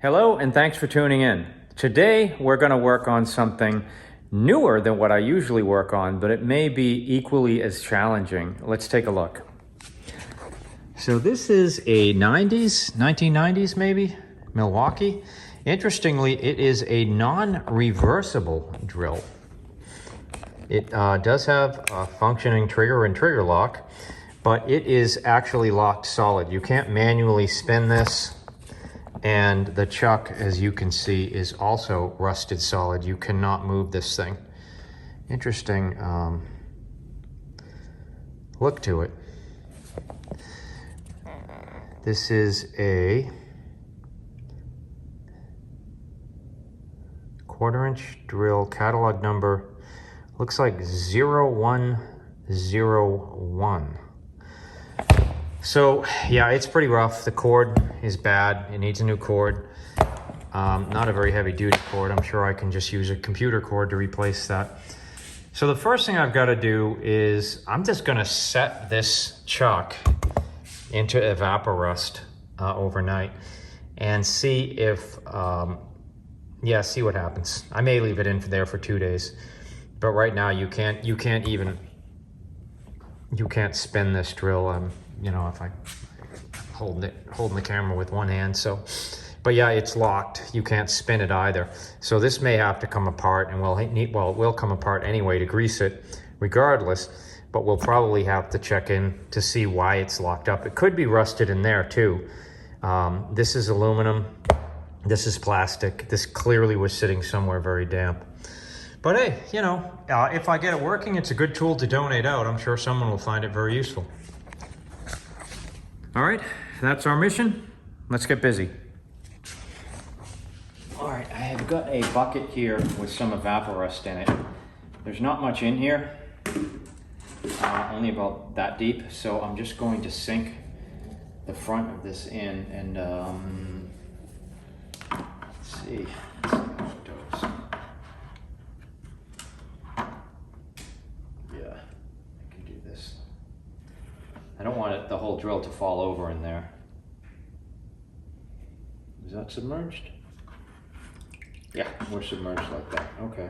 Hello and thanks for tuning in. Today we're going to work on something newer than what I usually work on, but it may be equally as challenging. Let's take a look. So this is a 1990s maybe, Milwaukee. Interestingly, it is a non-reversible drill. It does have a functioning trigger and trigger lock, but it is actually locked solid. You can't manually spin this. And the chuck, as you can see, is also rusted solid. You cannot move this thing. Interesting look to it. This is a 1/4-inch drill, catalog number, looks like 0101. So yeah, it's pretty rough. The cord is bad. It needs a new cord. Not a very heavy duty cord. I'm sure I can just use a computer cord to replace that. So the first thing I've got to do is I'm just going to set this chuck into evaporust overnight and see if, see what happens. I may leave it in there for 2 days, but right now you can't spin this drill. You know, if I holding the camera with one hand, so, but yeah, it's locked. You can't spin it either. So this may have to come apart, and it will come apart anyway to grease it regardless, but we'll probably have to check in to see why it's locked up. It could be rusted in there too. This is aluminum, this is plastic. This clearly was sitting somewhere very damp. But hey, you know, if I get it working, it's a good tool to donate out. I'm sure someone will find it very useful. All right, that's our mission. Let's get busy. All right, I have got a bucket here with some evaporust in it. There's not much in here, only about that deep. So I'm just going to sink the front of this in and let's see how it goes. Yeah, I can do this. I don't want the whole drill to fall over in there. Is that submerged? Yeah, we're submerged like that. Okay.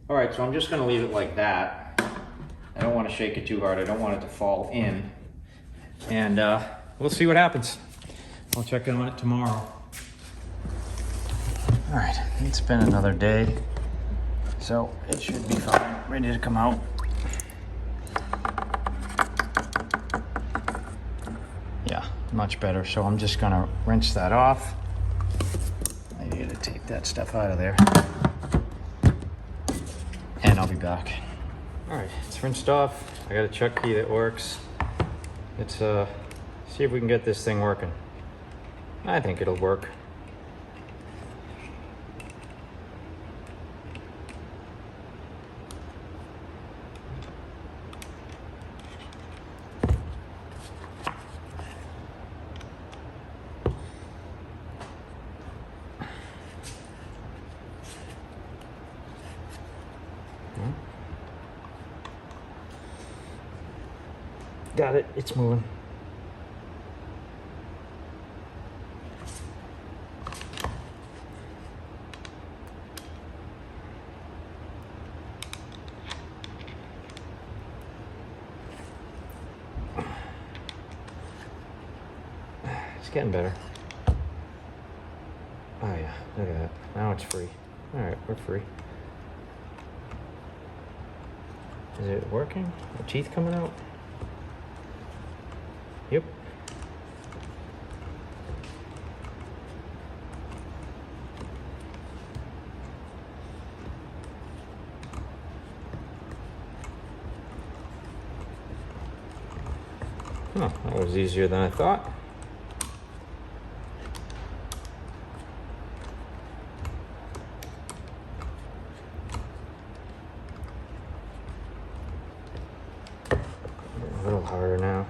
All right, so I'm just gonna leave it like that. I don't want to shake it too hard. I don't want it to fall in. And we'll see what happens. I'll check in on it tomorrow. All right, it's been another day, so it should be fine, ready to come out. Yeah, much better. So I'm just gonna rinse that off. I need to take that stuff out of there. And I'll be back. All right, it's rinsed off. I got a chuck key that works. Let's see if we can get this thing working. I think it'll work. Got it, it's moving. It's getting better. Oh yeah, look at that. Now it's free. All right, we're free. Is it working? The teeth coming out? Yep. Huh, that was easier than I thought. A little harder now.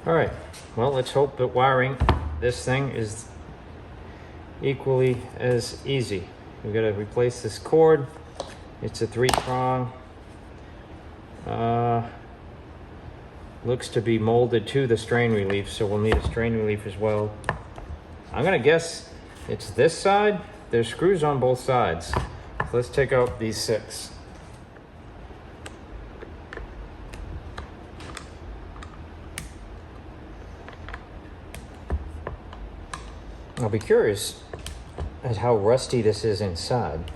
All right, well, let's hope that wiring this thing is equally as easy. We've got to replace this cord. It's a 3-prong. Looks to be molded to the strain relief, so we'll need a strain relief as well. I'm gonna guess it's this side. There's screws on both sides. So let's take out these 6. I'll be curious at how rusty this is inside.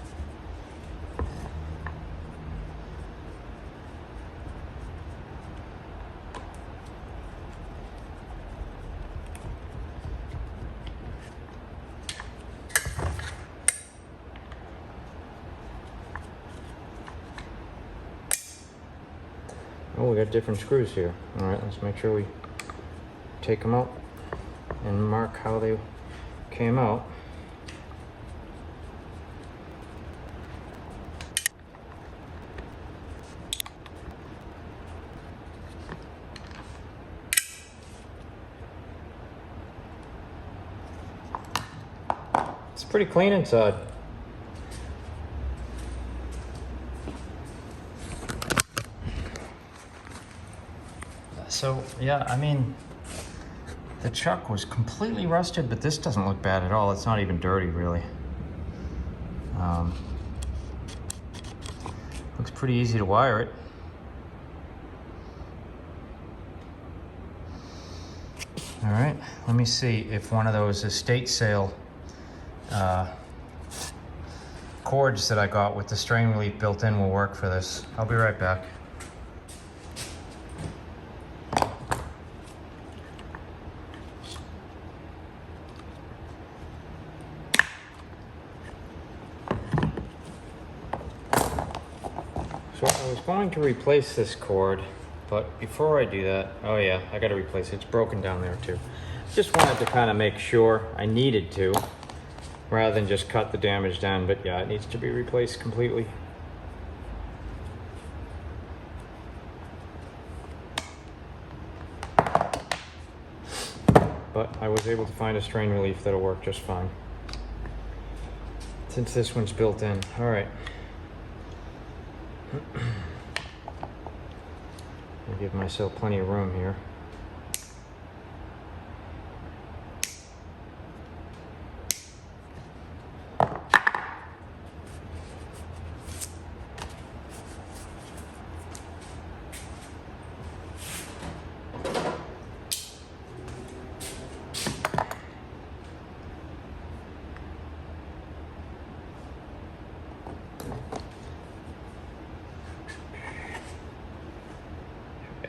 Oh, we got different screws here. All right, let's make sure we take them out and mark how they came out. It's pretty clean inside. So, yeah, I mean, the chuck was completely rusted, but this doesn't look bad at all. It's not even dirty, really. Looks pretty easy to wire it. All right, let me see if one of those estate sale cords that I got with the strain relief built in will work for this. I'll be right back. So I was going to replace this cord, but before I do that, oh yeah, I gotta replace it. It's broken down there too. Just wanted to kind of make sure I needed to, rather than just cut the damage down, but yeah, it needs to be replaced completely. But I was able to find a strain relief that'll work just fine, since this one's built in. All right. I'll give myself plenty of room here.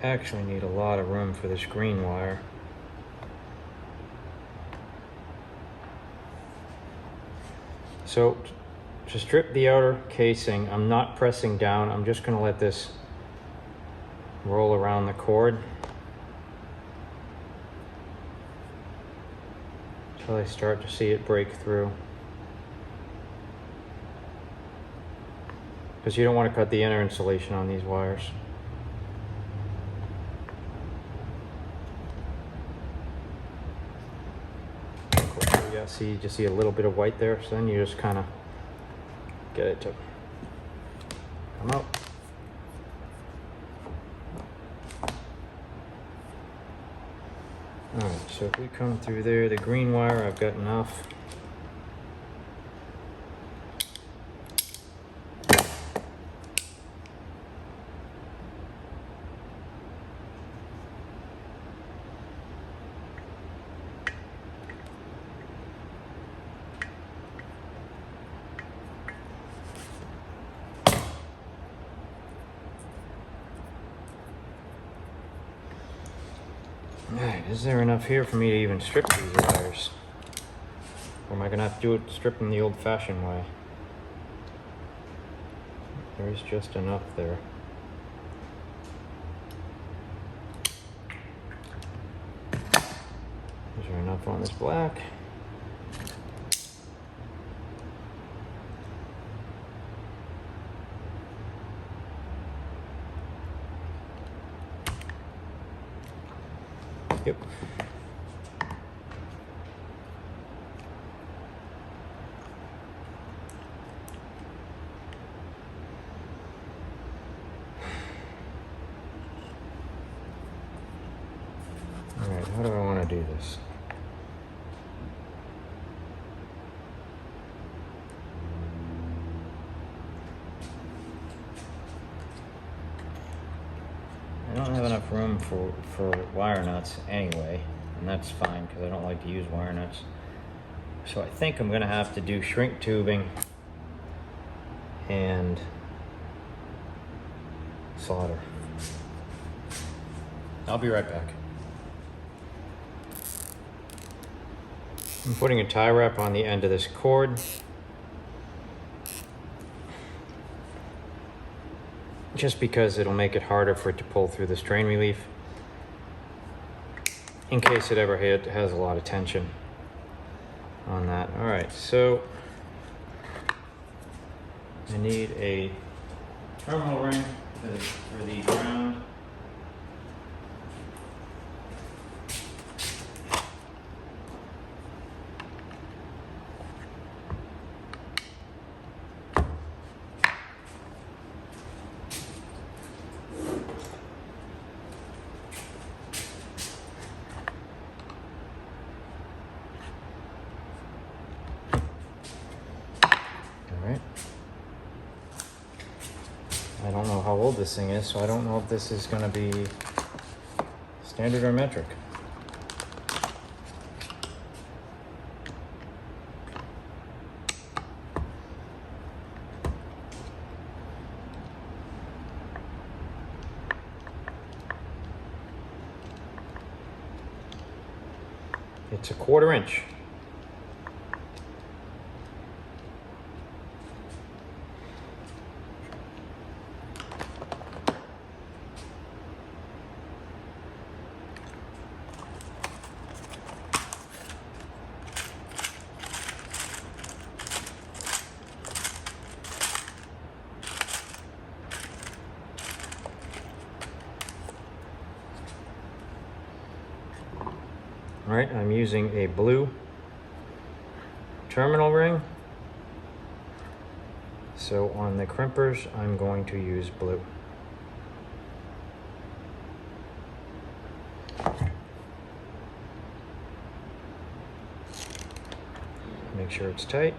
Actually need a lot of room for this green wire. So to strip the outer casing, I'm not pressing down. I'm just going to let this roll around the cord until I start to see it break through. Because you don't want to cut the inner insulation on these wires. Yeah, see, you just see a little bit of white there, so then you just kind of get it to come out. Alright, so if we come through there, the green wire, I've got enough. Alright, is there enough here for me to even strip these wires? Or am I gonna have to strip them the old-fashioned way? There is just enough there. Is there enough on this black? Yep. All right, how do I want to do this? I don't have enough room for wire nuts anyway, and that's fine because I don't like to use wire nuts. So I think I'm gonna have to do shrink tubing and solder. I'll be right back. I'm putting a tie wrap on the end of this cord. Just because it'll make it harder for it to pull through the strain relief in case it ever has a lot of tension on that. All right, so I need a terminal ring for the ground. I don't know how old this thing is, so I don't know if this is going to be standard or metric. It's a 1/4 inch. All right, I'm using a blue terminal ring. So on the crimpers, I'm going to use blue. Make sure it's tight.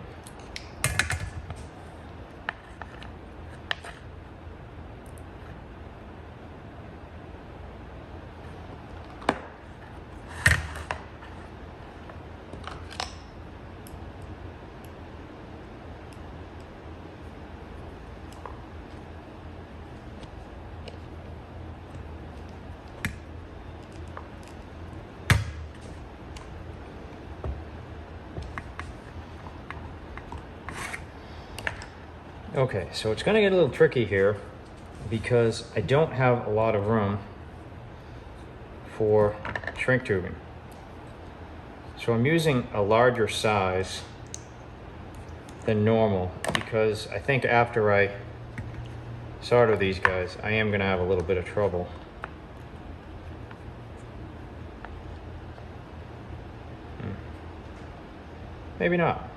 Okay, so it's going to get a little tricky here because I don't have a lot of room for shrink tubing. So I'm using a larger size than normal because I think after I solder these guys, I am going to have a little bit of trouble. Maybe not.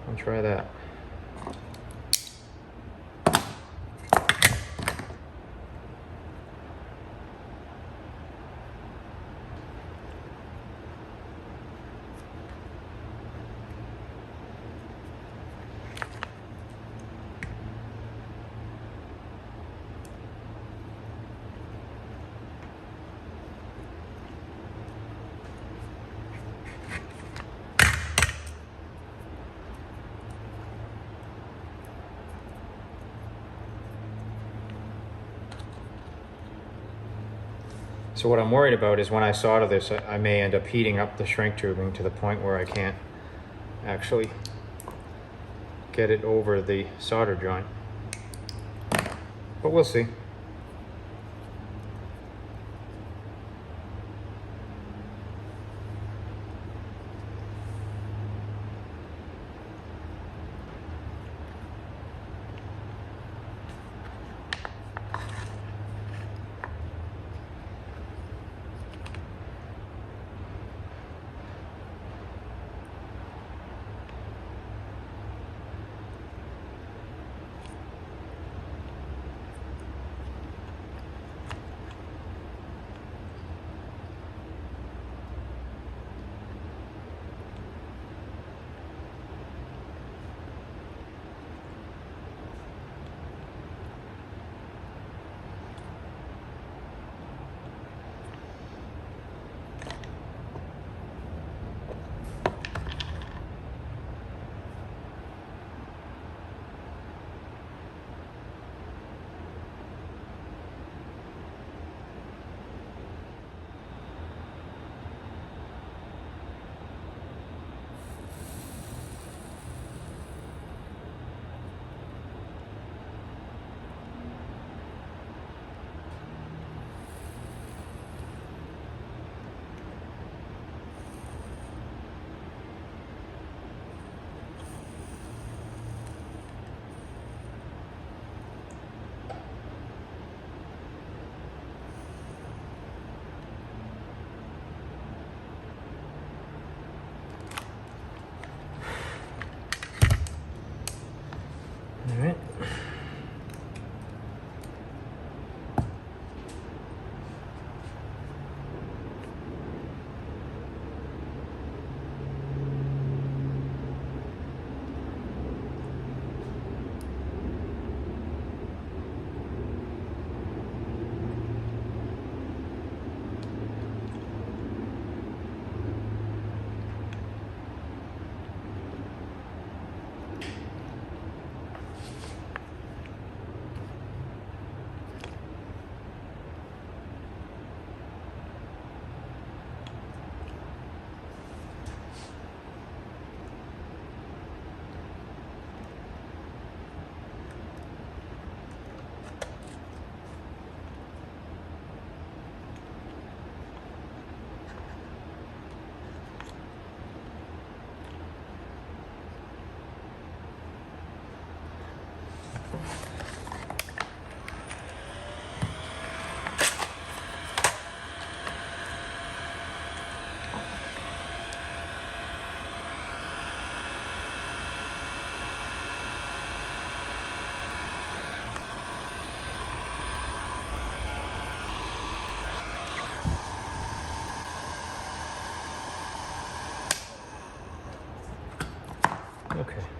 I'll try that. So what I'm worried about is when I solder this, I may end up heating up the shrink tubing to the point where I can't actually get it over the solder joint. But we'll see.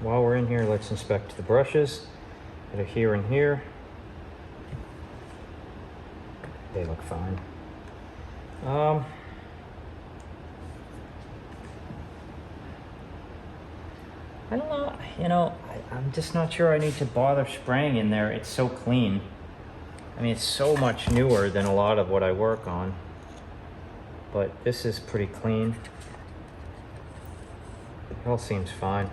while we're in here, let's inspect the brushes that are here and here. They look fine. I don't know, I'm just not sure I need to bother spraying in there. It's so clean. I mean, it's so much newer than a lot of what I work on. But this is pretty clean. It all seems fine.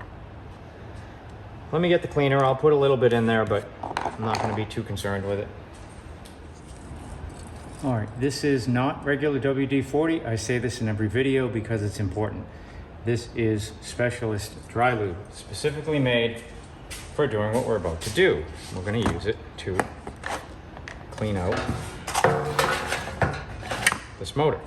Let me get the cleaner. I'll put a little bit in there, but I'm not going to be too concerned with it. All right, this is not regular WD-40. I say this in every video because it's important. This is Specialist Dry Lube, specifically made for doing what we're about to do. We're going to use it to clean out this motor.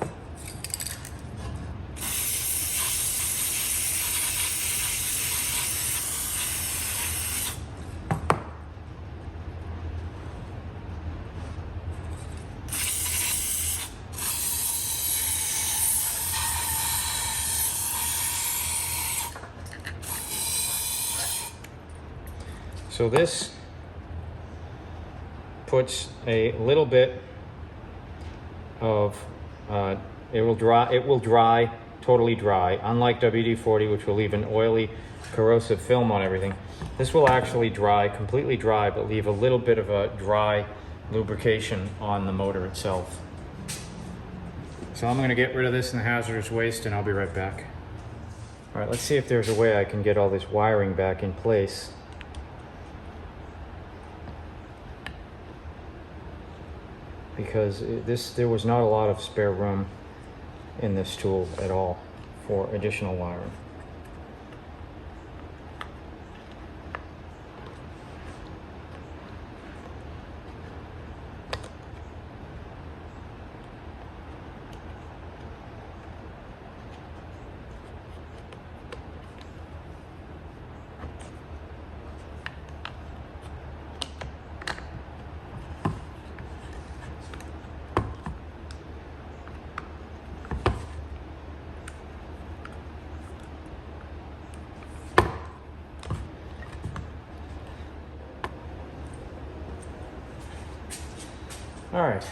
So this puts a little bit of, it will dry, totally dry. Unlike WD-40, which will leave an oily, corrosive film on everything. This will actually dry, completely dry, but leave a little bit of a dry lubrication on the motor itself. So I'm gonna get rid of this in the hazardous waste and I'll be right back. All right, let's see if there's a way I can get all this wiring back in place. Because there was not a lot of spare room in this tool at all for additional wiring. All right,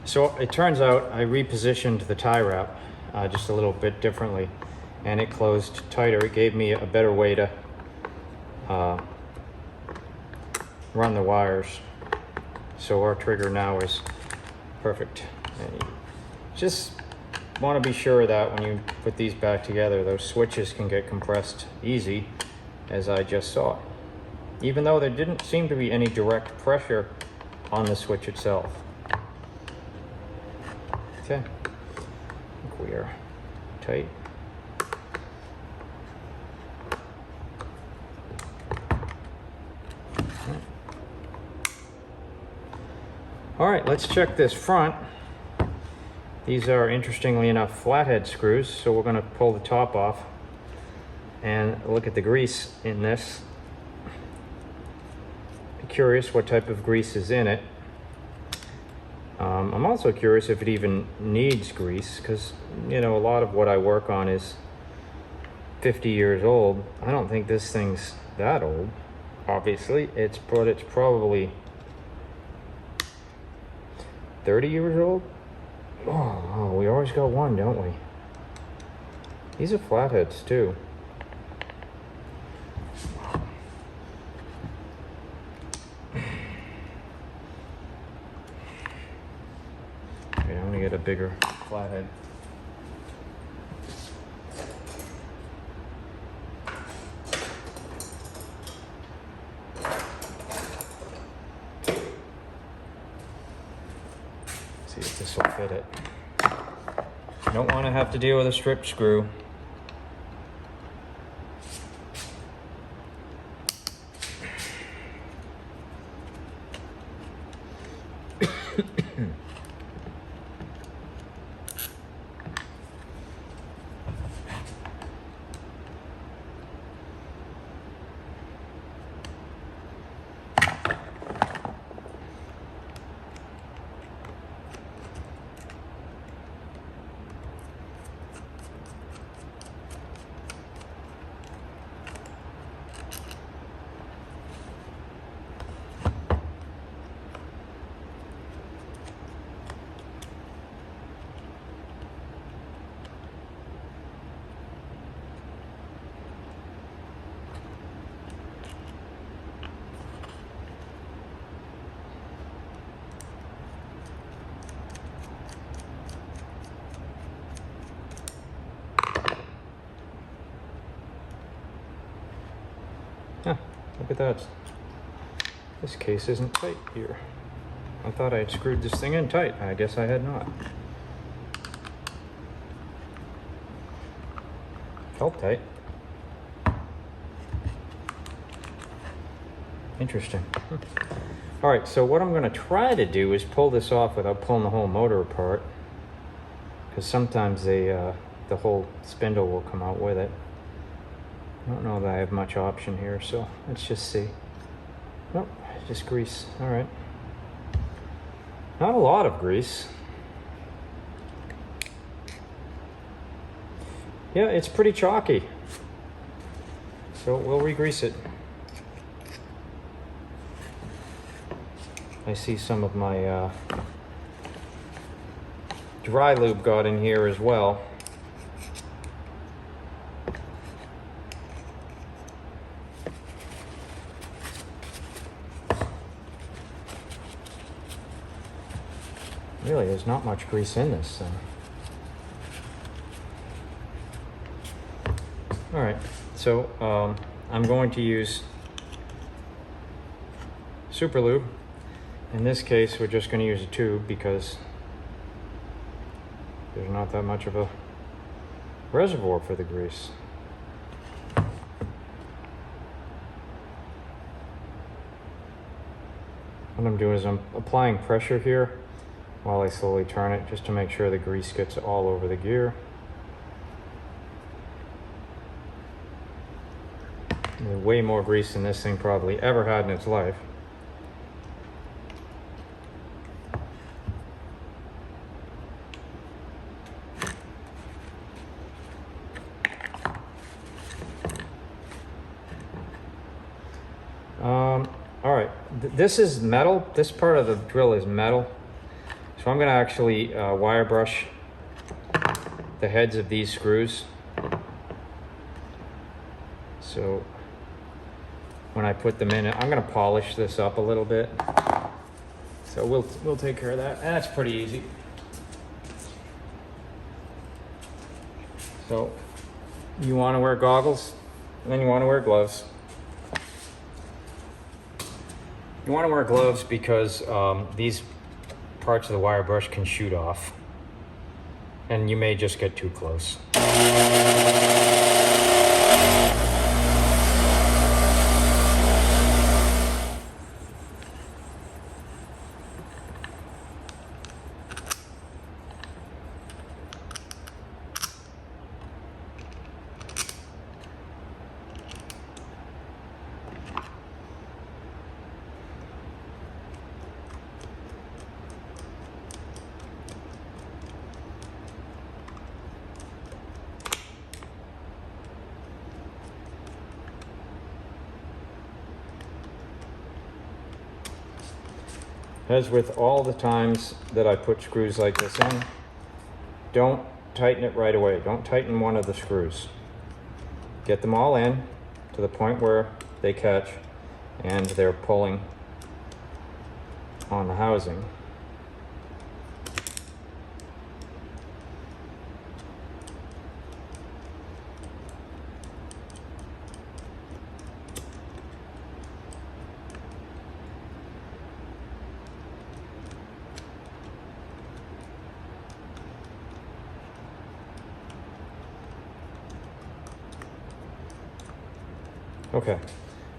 so it turns out I repositioned the tie wrap just a little bit differently and it closed tighter. It gave me a better way to run the wires. So our trigger now is perfect. And you just want to be sure that when you put these back together, those switches can get compressed easy, as I just saw. Even though there didn't seem to be any direct pressure on the switch itself. Okay, I think we are tight. All right, let's check this front. These are, interestingly enough, flathead screws, so we're going to pull the top off and look at the grease in this. Curious what type of grease is in it. I'm also curious if it even needs grease, because a lot of what I work on is 50 years old. I don't think this thing's that old. Obviously, it's probably 30 years old. Oh, we always got one, don't we? These are flatheads too. Get a bigger flathead. See if this will fit it. You don't want to have to deal with a strip screw. Look at that. This case isn't tight here. I thought I had screwed this thing in tight. I guess I had not. Felt tight. Interesting. All right, so what I'm going to try to do is pull this off without pulling the whole motor apart, because sometimes the whole spindle will come out with it. I don't know that I have much option here, so let's just see. Nope, just grease. All right. Not a lot of grease. Yeah, it's pretty chalky. So we'll re-grease it. I see some of my dry lube got in here as well. Really, there's not much grease in this thing. All right, so I'm going to use super lube. In this case, we're just going to use a tube because there's not that much of a reservoir for the grease. What I'm doing is I'm applying pressure here while I slowly turn it, just to make sure the grease gets all over the gear. There's way more grease than this thing probably ever had in its life. All right, this is metal. This part of the drill is metal. So I'm going to actually wire brush the heads of these screws. So when I put them in, I'm going to polish this up a little bit. So we'll take care of that. And that's pretty easy. So you want to wear goggles, and then you want to wear gloves. You want to wear gloves because these parts of the wire brush can shoot off, and you may just get too close. As with all the times that I put screws like this in, don't tighten it right away. Don't tighten one of the screws. Get them all in to the point where they catch and they're pulling on the housing. Okay,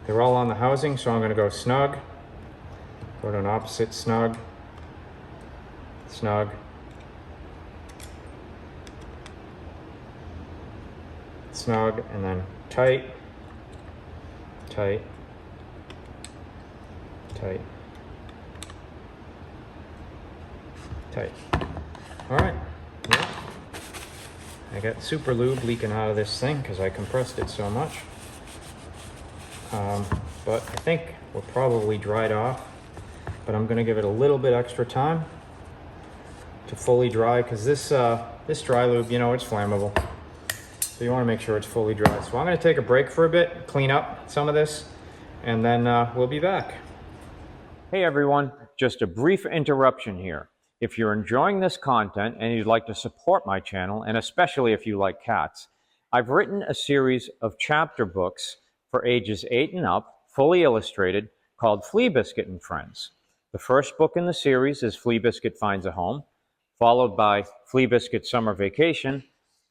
they're all on the housing, so I'm going to go snug, go to an opposite snug, snug, snug, and then tight, tight, tight, tight. All right, yeah. I got super lube leaking out of this thing because I compressed it so much. But I think we're probably dried off, but I'm going to give it a little bit extra time to fully dry, because this dry lube, you know, it's flammable. So you want to make sure it's fully dry. So I'm going to take a break for a bit, clean up some of this, and then we'll be back. Hey everyone, just a brief interruption here. If you're enjoying this content and you'd like to support my channel, and especially if you like cats, I've written a series of chapter books for ages 8 and up fully illustrated, called Flea Biscuit and Friends. The first book in the series is Flea Biscuit Finds a Home, followed by Flea Biscuit Summer Vacation,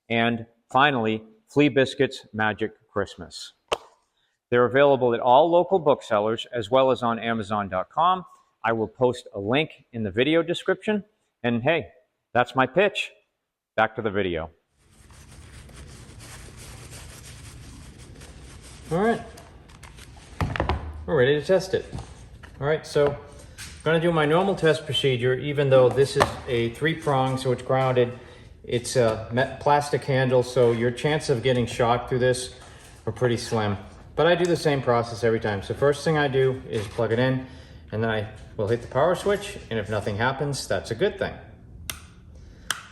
and finally, Flea Biscuit's Magic Christmas. They're available at all local booksellers as well as on Amazon.com. I will post a link in the video description. And hey, that's my pitch. Back to the video. All right, we're ready to test it. All right, so I'm gonna do my normal test procedure, even though this is a 3-prong, so it's grounded. It's a plastic handle, so your chance of getting shocked through this are pretty slim. But I do the same process every time. So first thing I do is plug it in, and then I will hit the power switch, and if nothing happens, that's a good thing.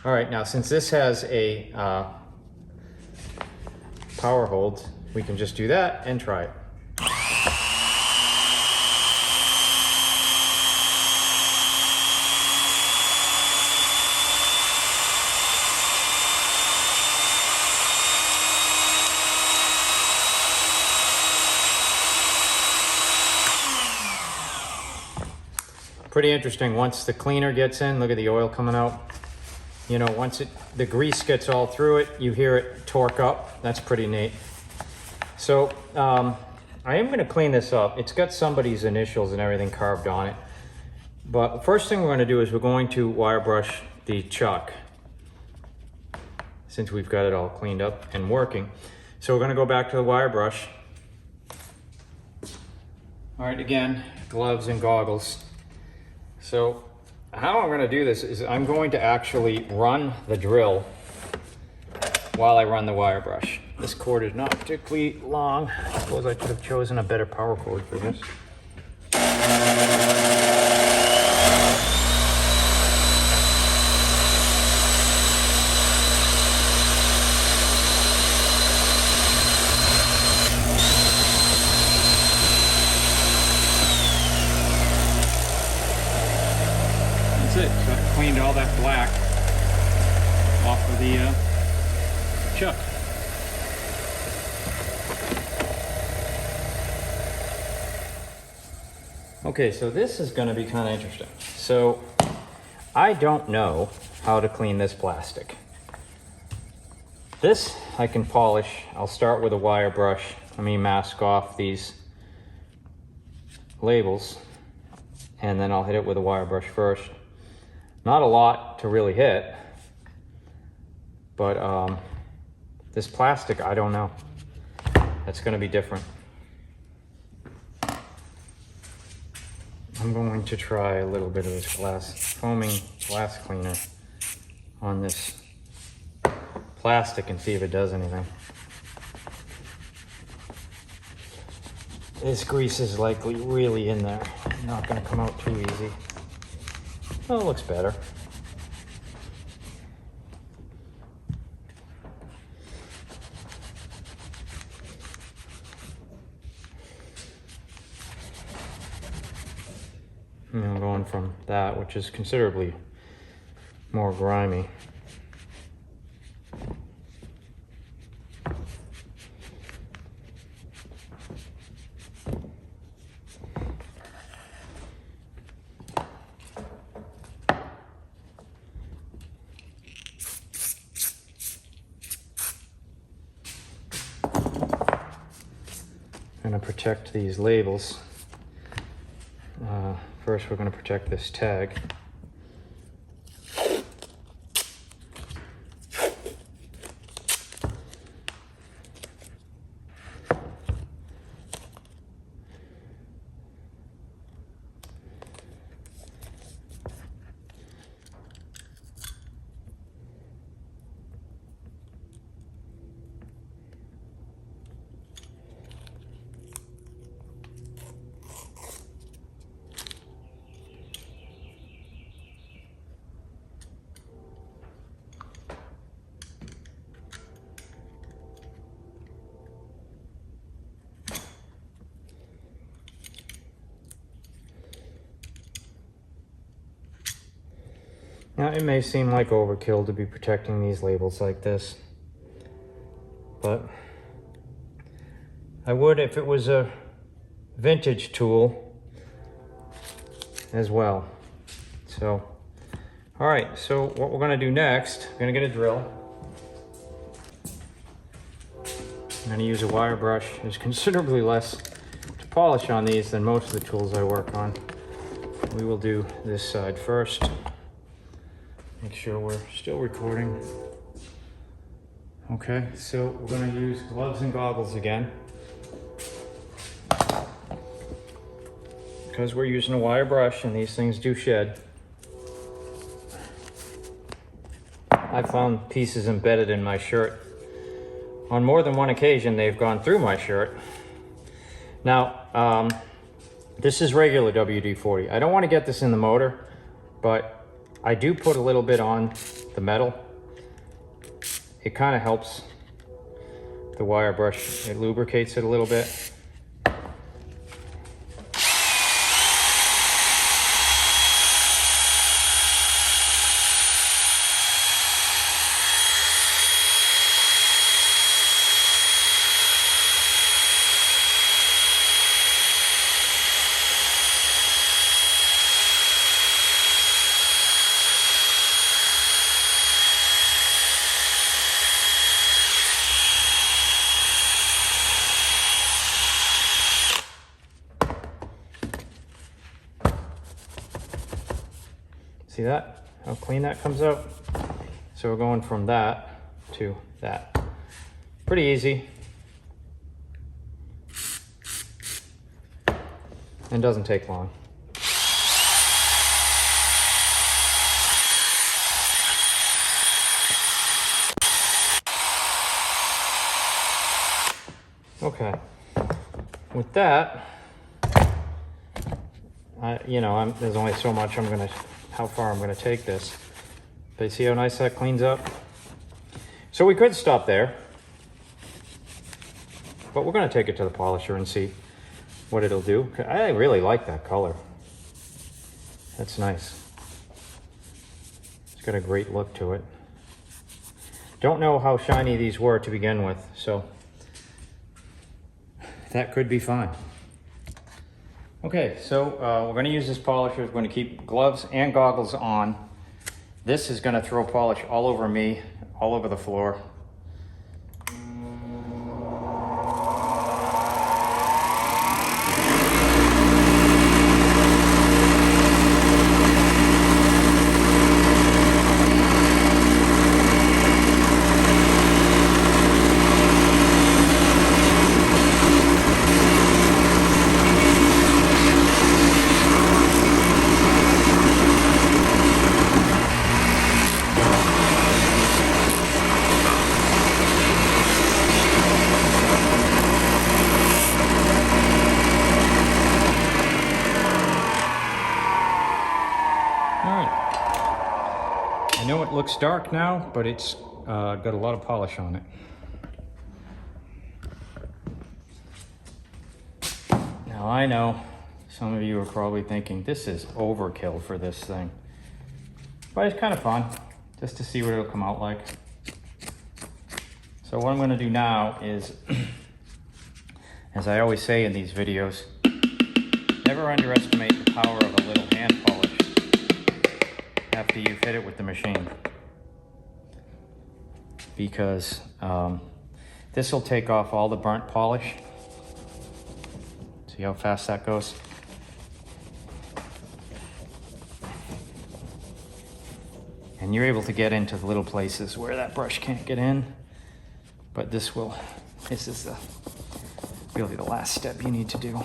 All right, now since this has a power hold, we can just do that and try it. Pretty interesting. Once the cleaner gets in, look at the oil coming out. You know, once the grease gets all through it, you hear it torque up. That's pretty neat. So I am going to clean this up. It's got somebody's initials and everything carved on it. But the first thing we're going to do is we're going to wire brush the chuck, since we've got it all cleaned up and working. So we're going to go back to the wire brush. All right, again, gloves and goggles. So how I'm going to do this is I'm going to actually run the drill while I run the wire brush. This cord is not particularly long. I suppose I could have chosen a better power cord for this. That's it. So I've cleaned all that black off of the chuck. Okay, so this is going to be kind of interesting. So I don't know how to clean this plastic. This I can polish. I'll start with a wire brush. Let me mask off these labels, and then I'll hit it with a wire brush first. Not a lot to really hit, but this plastic, I don't know. That's going to be different. I'm going to try a little bit of this foaming glass cleaner on this plastic and see if it does anything. This grease is likely really in there. Not going to come out too easy. Oh, it looks better. And I'm going from that, which is considerably more grimy. I'm going to protect these labels. First, we're going to protect this tag. Now, it may seem like overkill to be protecting these labels like this, but I would if it was a vintage tool as well. So, all right, so what we're gonna do next, we're gonna get a drill. I'm gonna use a wire brush. There's considerably less to polish on these than most of the tools I work on. We will do this side first. Make sure we're still recording. Okay, so we're gonna use gloves and goggles again. Because we're using a wire brush and these things do shed. I found pieces embedded in my shirt. On more than one occasion, they've gone through my shirt. Now, this is regular WD-40. I don't want to get this in the motor, but I do put a little bit on the metal. It kind of helps the wire brush. It lubricates it a little bit. See that? How clean that comes out? So we're going from that to that. Pretty easy. And doesn't take long. Okay. With that, there's only so much how far I'm gonna take this. But you see how nice that cleans up? So we could stop there, but we're gonna take it to the polisher and see what it'll do. I really like that color. That's nice. It's got a great look to it. Don't know how shiny these were to begin with, so that could be fine. Okay, so we're gonna use this polisher. We're gonna keep gloves and goggles on. This is gonna throw polish all over me, all over the floor. I know it looks dark now, but it's got a lot of polish on it. Now I know some of you are probably thinking this is overkill for this thing, but it's kind of fun just to see what it'll come out like. So what I'm going to do now is, as I always say in these videos, never underestimate the power of a little hand polish after you've hit it with the machine, because this will take off all the burnt polish. See how fast that goes? And you're able to get into the little places where that brush can't get in, but this is really the last step you need to do.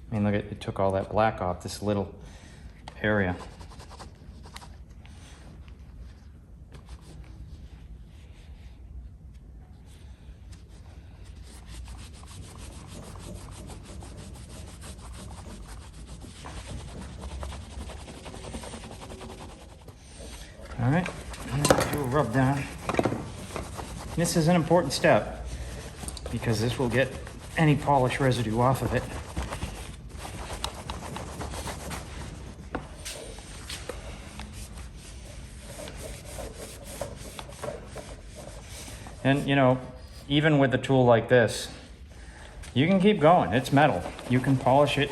I mean, look, it took all that black off this little area. All right, do a rub down. This is an important step because this will get any polish residue off of it. And you know, even with a tool like this, you can keep going. It's metal. You can polish it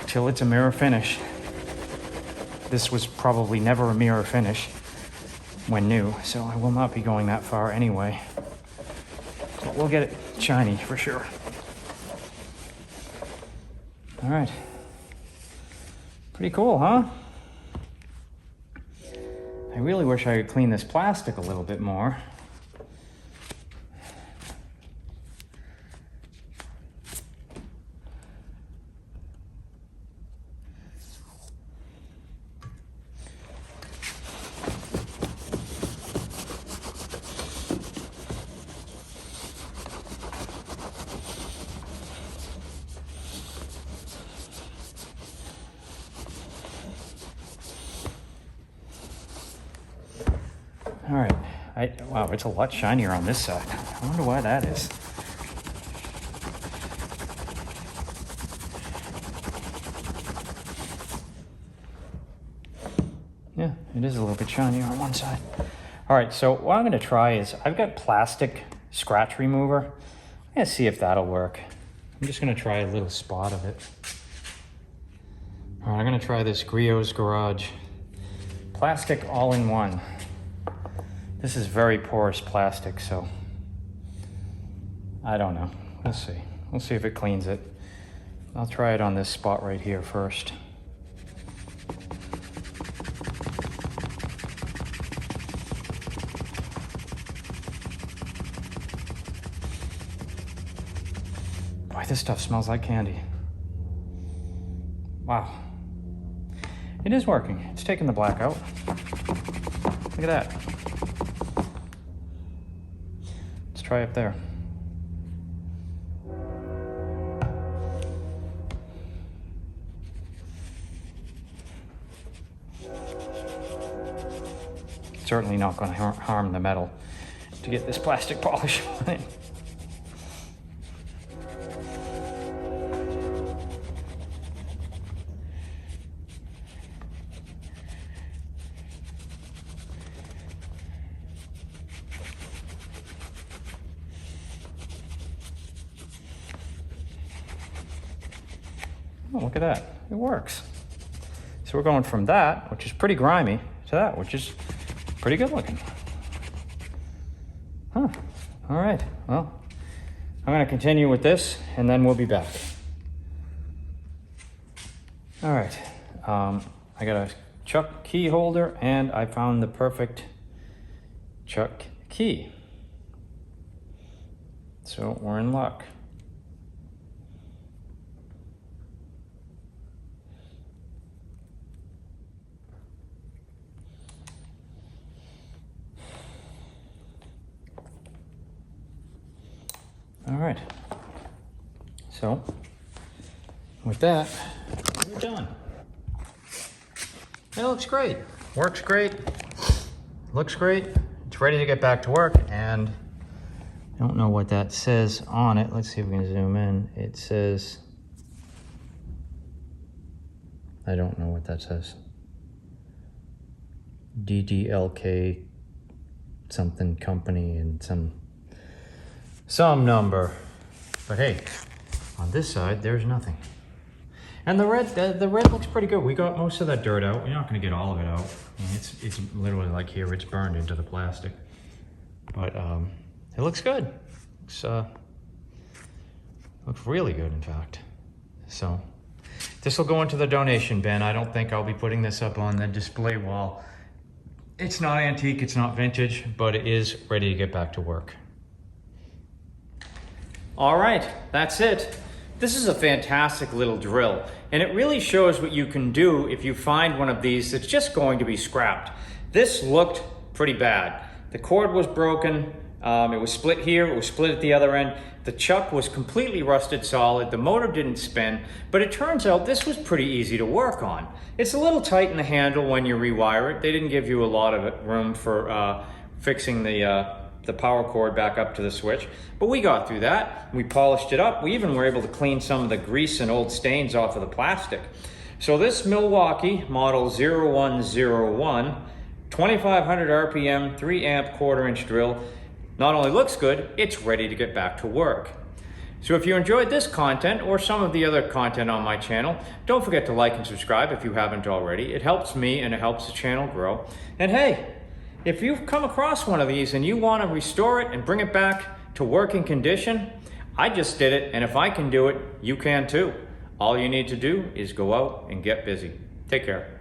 till it's a mirror finish. This was probably never a mirror finish when new, so I will not be going that far anyway. But we'll get it shiny for sure. All right. Pretty cool, huh? I really wish I could clean this plastic a little bit more. All right, wow, it's a lot shinier on this side. I wonder why that is. Yeah, it is a little bit shinier on one side. All right, so what I'm gonna try is, I've got plastic scratch remover. I'm gonna see if that'll work. I'm just gonna try a little spot of it. All right, I'm gonna try this Griot's Garage. Plastic all-in-one. This is very porous plastic, so I don't know. We'll see. We'll see if it cleans it. I'll try it on this spot right here first. Boy, this stuff smells like candy. Wow. It is working. It's taking the black out. Look at that. Try up there. Certainly not going to harm the metal to get this plastic polish on it. Oh, look at that. It works. So we're going from that, which is pretty grimy, to that, which is pretty good looking. Huh. All right. Well, I'm going to continue with this, and then we'll be back. All right. I got a chuck key holder, and I found the perfect chuck key. So we're in luck. All right, so with that, we're done. It looks great, works great, looks great. It's ready to get back to work, and I don't know what that says on it. Let's see if we can zoom in. It says, I don't know what that says. DDLK something company and some number, but hey, on this side there's nothing. And the red looks pretty good. We got most of that dirt out. We're not going to get all of it out. I mean, it's literally like here, it's burned into the plastic, but it looks good. Looks really good, in fact. So this will go into the donation bin. I don't think I'll be putting this up on the display wall. It's not antique, it's not vintage, but it is ready to get back to work. All right, that's it. This is a fantastic little drill, and it really shows what you can do if you find one of these that's just going to be scrapped. This looked pretty bad. The cord was broken, it was split here, it was split at the other end. The chuck was completely rusted solid, the motor didn't spin, but it turns out this was pretty easy to work on. It's a little tight in the handle when you rewire it. They didn't give you a lot of room for fixing the power cord back up to the switch, but we got through that. We polished it up. We even were able to clean some of the grease and old stains off of the plastic. So this Milwaukee model 0101, 2500 RPM, 3 amp 1/4 inch drill, Not only looks good, it's ready to get back to work. So if you enjoyed this content or some of the other content on my channel, don't forget to like and subscribe if you haven't already. It helps me and it helps the channel grow. And hey, if you've come across one of these and you want to restore it and bring it back to working condition, I just did it, and if I can do it, you can too. All you need to do is go out and get busy. Take care.